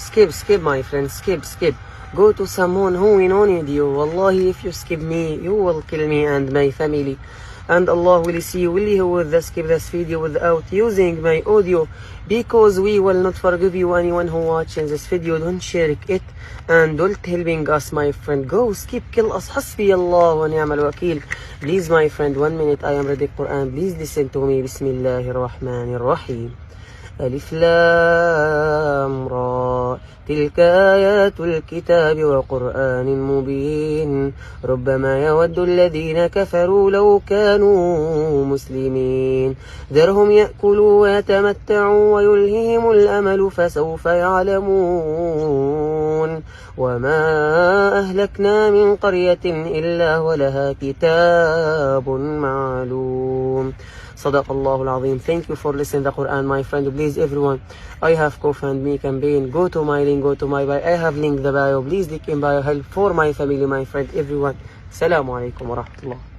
skip my friend, skip. Go to someone who wanted you. Wallahi, if you skip me, you will kill me and my family. And Allah will see you will skip this video without using my audio, because we will not forgive you. Anyone who watching this video, don't share it and don't helping us, my friend. Go skip, kill us. Hasbi Allah wa ni'mal wakil. Please, my friend, 1 minute, I am reading Quran. Please listen to me. Bismillahir Rahmanir Rahim. ألف لام را تلك آيات الكتاب وقرآن مبين ربما يود الذين كفروا لو كانوا مسلمين ذرهم يأكلوا ويتمتعوا ويلههم الأمل فسوف يعلمون وما أهلكنا من قرية إلا ولها كتاب معلوم. صدق الله العظيم. Thank you for listening to the Quran, my friend. Please, everyone, I have GoFundMe campaign. Go to my link, go to my bio. I have link the bio. Please click in bio. Help for my family, my friend, everyone. Assalamu alaikum wa rahmatullah.